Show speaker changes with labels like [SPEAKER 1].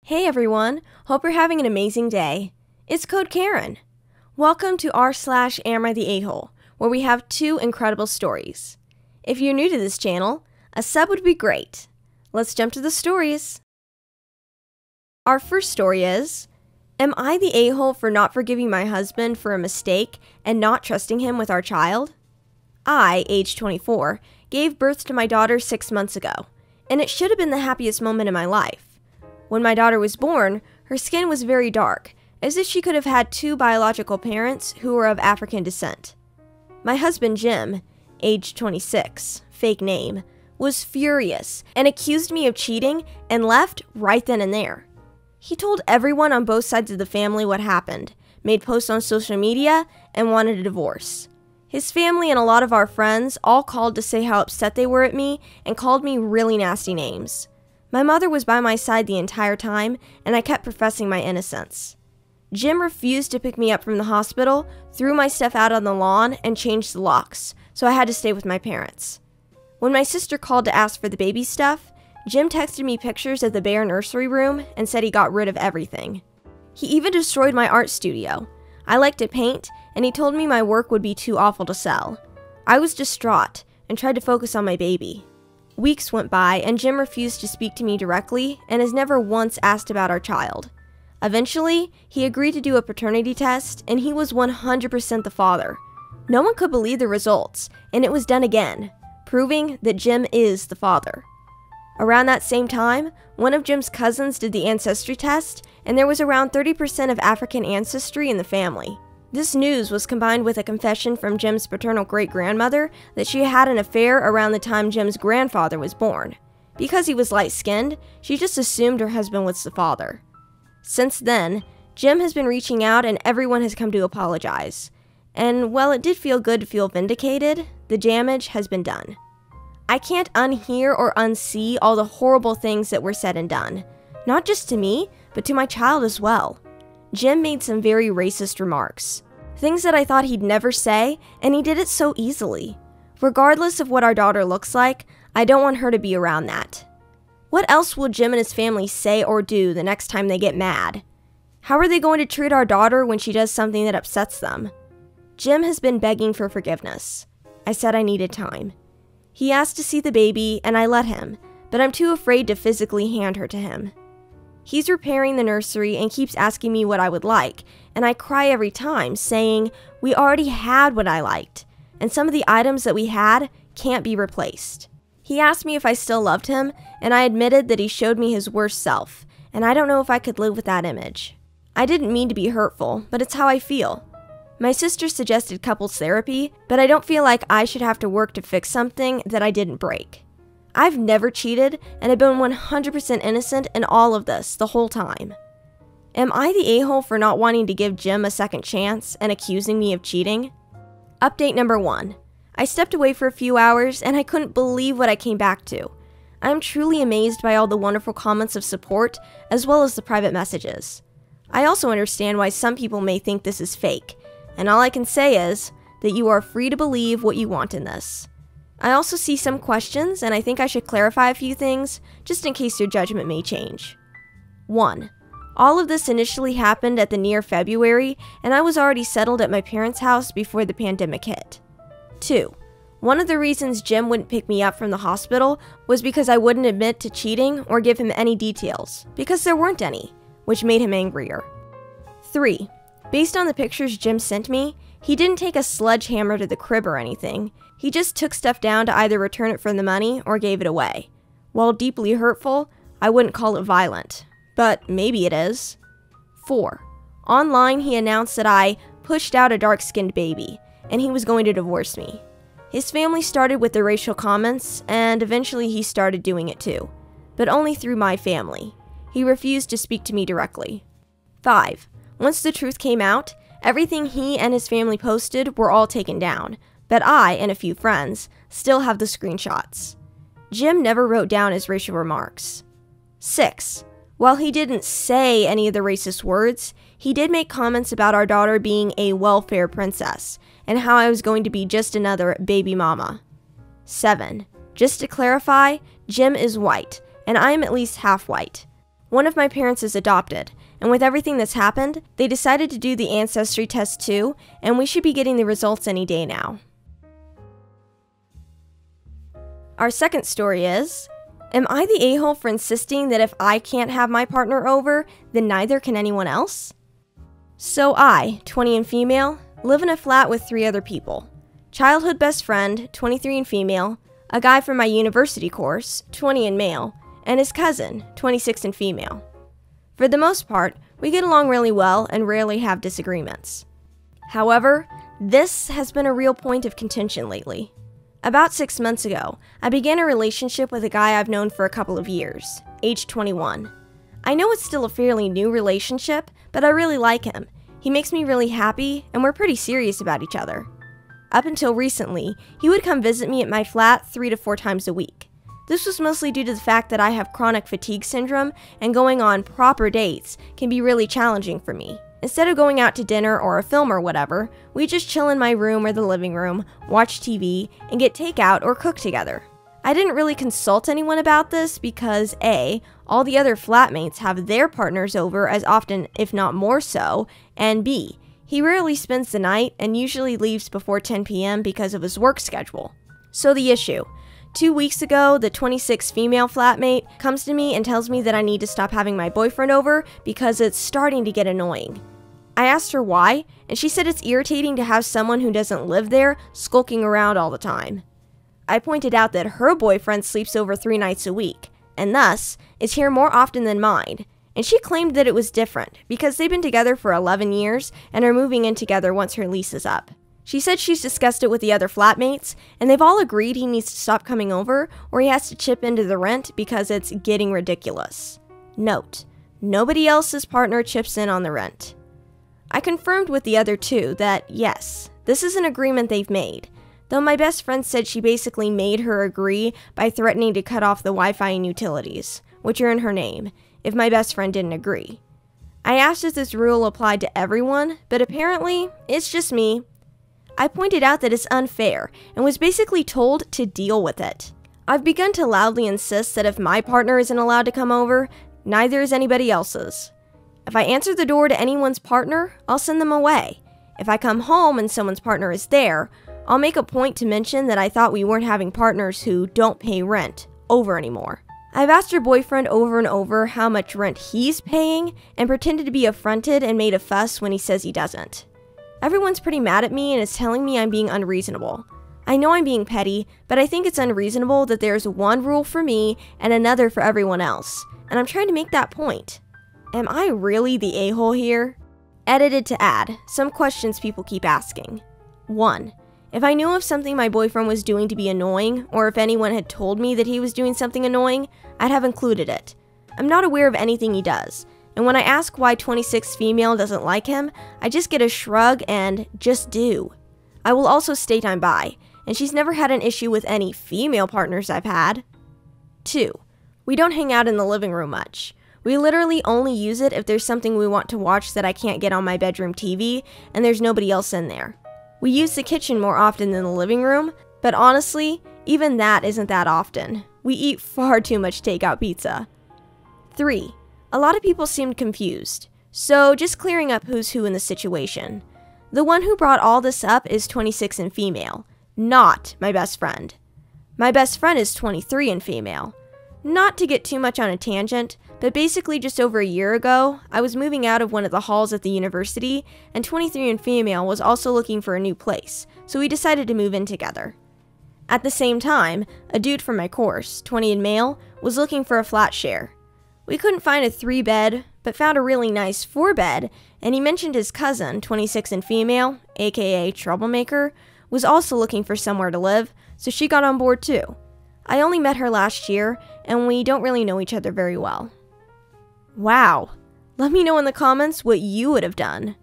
[SPEAKER 1] Hey everyone, hope you're having an amazing day. It's Code Karen. Welcome to r/Am I the A-hole, where we have two incredible stories. If you're new to this channel, a sub would be great. Let's jump to the stories. Our first story is, am I the a-hole for not forgiving my husband for a mistake and not trusting him with our child? I, age 24, gave birth to my daughter 6 months ago, and it should have been the happiest moment in my life. When my daughter was born, her skin was very dark, as if she could have had two biological parents who were of African descent. My husband Jim, age 26, fake name, was furious and accused me of cheating and left right then and there. He told everyone on both sides of the family what happened, made posts on social media, and wanted a divorce. His family and a lot of our friends all called to say how upset they were at me and called me really nasty names. My mother was by my side the entire time, and I kept professing my innocence. Jim refused to pick me up from the hospital, threw my stuff out on the lawn, and changed the locks, so I had to stay with my parents. When my sister called to ask for the baby stuff, Jim texted me pictures of the bare nursery room and said he got rid of everything. He even destroyed my art studio. I like to paint, and he told me my work would be too awful to sell. I was distraught and tried to focus on my baby. Weeks went by, and Jim refused to speak to me directly and has never once asked about our child. Eventually, he agreed to do a paternity test, and he was 100% the father. No one could believe the results, and it was done again, proving that Jim is the father. Around that same time, one of Jim's cousins did the ancestry test, and there was around 30% of African ancestry in the family. This news was combined with a confession from Jim's paternal great-grandmother that she had an affair around the time Jim's grandfather was born. Because he was light-skinned, she just assumed her husband was the father. Since then, Jim has been reaching out and everyone has come to apologize. And while it did feel good to feel vindicated, the damage has been done. I can't unhear or unsee all the horrible things that were said and done. Not just to me, but to my child as well. Jim made some very racist remarks. Things that I thought he'd never say, and he did it so easily. Regardless of what our daughter looks like, I don't want her to be around that. What else will Jim and his family say or do the next time they get mad? How are they going to treat our daughter when she does something that upsets them? Jim has been begging for forgiveness. I said I needed time. He asked to see the baby, and I let him, but I'm too afraid to physically hand her to him. He's repairing the nursery and keeps asking me what I would like, and I cry every time, saying we already had what I liked, and some of the items that we had can't be replaced. He asked me if I still loved him, and I admitted that he showed me his worst self, and I don't know if I could live with that image. I didn't mean to be hurtful, but it's how I feel. My sister suggested couples therapy, but I don't feel like I should have to work to fix something that I didn't break. I've never cheated, and I've been 100% innocent in all of this the whole time. Am I the a-hole for not wanting to give Jim a second chance and accusing me of cheating? Update number 1. I stepped away for a few hours, and I couldn't believe what I came back to. I am truly amazed by all the wonderful comments of support, as well as the private messages. I also understand why some people may think this is fake, and all I can say is that you are free to believe what you want in this. I also see some questions, and I think I should clarify a few things, just in case your judgment may change. 1. All of this initially happened at the near February, and I was already settled at my parents' house before the pandemic hit. 2. One of the reasons Jim wouldn't pick me up from the hospital was because I wouldn't admit to cheating or give him any details, because there weren't any, which made him angrier. 3. Based on the pictures Jim sent me, he didn't take a sledgehammer to the crib or anything. He just took stuff down to either return it for the money or gave it away. While deeply hurtful, I wouldn't call it violent, but maybe it is. 4. Online, he announced that I pushed out a dark-skinned baby, and he was going to divorce me. His family started with the racial comments, and eventually he started doing it too, but only through my family. He refused to speak to me directly. 5. Once the truth came out, everything he and his family posted were all taken down, but I and a few friends still have the screenshots. Jim never wrote down his racial remarks. 6. While he didn't say any of the racist words, he did make comments about our daughter being a welfare princess, and how I was going to be just another baby mama. 7. Just to clarify, Jim is white, and I am at least half white. One of my parents is adopted, and with everything that's happened, they decided to do the ancestry test too, and we should be getting the results any day now. Our second story is, am I the a-hole for insisting that if I can't have my partner over, then neither can anyone else? So I, 20 and female, live in a flat with 3 other people. Childhood best friend, 23 and female, a guy from my university course, 20 and male, and his cousin, 26 and female. For the most part, we get along really well and rarely have disagreements. However, this has been a real point of contention lately. About 6 months ago, I began a relationship with a guy I've known for a couple of years, age 21. I know it's still a fairly new relationship, but I really like him. He makes me really happy, and we're pretty serious about each other. Up until recently, he would come visit me at my flat 3 to 4 times a week. This was mostly due to the fact that I have chronic fatigue syndrome, and going on proper dates can be really challenging for me. Instead of going out to dinner or a film or whatever, we just chill in my room or the living room, watch TV, and get takeout or cook together. I didn't really consult anyone about this because A, all the other flatmates have their partners over as often, if not more so, and B, he rarely spends the night and usually leaves before 10 p.m. because of his work schedule. So the issue. 2 weeks ago, the 26 female flatmate comes to me and tells me that I need to stop having my boyfriend over because it's starting to get annoying. I asked her why, and she said it's irritating to have someone who doesn't live there skulking around all the time. I pointed out that her boyfriend sleeps over 3 nights a week, and thus is here more often than mine, and she claimed that it was different because they've been together for 11 years and are moving in together once her lease is up. She said she's discussed it with the other flatmates, and they've all agreed he needs to stop coming over or he has to chip into the rent because it's getting ridiculous. Note, nobody else's partner chips in on the rent. I confirmed with the other 2 that, yes, this is an agreement they've made, though my best friend said she basically made her agree by threatening to cut off the Wi-Fi and utilities, which are in her name, if my best friend didn't agree. I asked if this rule applied to everyone, but apparently, it's just me. I pointed out that it's unfair and was basically told to deal with it. I've begun to loudly insist that if my partner isn't allowed to come over, neither is anybody else's. If I answer the door to anyone's partner, I'll send them away. If I come home and someone's partner is there, I'll make a point to mention that I thought we weren't having partners who don't pay rent over anymore. I've asked her boyfriend over and over how much rent he's paying and pretended to be affronted and made a fuss when he says he doesn't. Everyone's pretty mad at me and is telling me I'm being unreasonable. I know I'm being petty, but I think it's unreasonable that there's one rule for me and another for everyone else, and I'm trying to make that point. Am I really the a-hole here? Edited to add some questions people keep asking. 1. If I knew of something my boyfriend was doing to be annoying, or if anyone had told me that he was doing something annoying, I'd have included it. I'm not aware of anything he does, and when I ask why 26 female doesn't like him, I just get a shrug and just do. I will also state I'm bi, and she's never had an issue with any female partners I've had. 2. We don't hang out in the living room much. We literally only use it if there's something we want to watch that I can't get on my bedroom TV, and there's nobody else in there. We use the kitchen more often than the living room, but honestly, even that isn't that often. We eat far too much takeout pizza. 3. A lot of people seemed confused, so just clearing up who's who in the situation. The one who brought all this up is 26 and female, not my best friend. My best friend is 23 and female. Not to get too much on a tangent, but basically just over a year ago, I was moving out of one of the halls at the university, and 23 and female was also looking for a new place, so we decided to move in together. At the same time, a dude from my course, 20 and male, was looking for a flat share. We couldn't find a 3-bed, but found a really nice 4-bed, and he mentioned his cousin, 26 and female, aka Troublemaker, was also looking for somewhere to live, so she got on board too. I only met her last year, and we don't really know each other very well. Wow. Let me know in the comments what you would have done.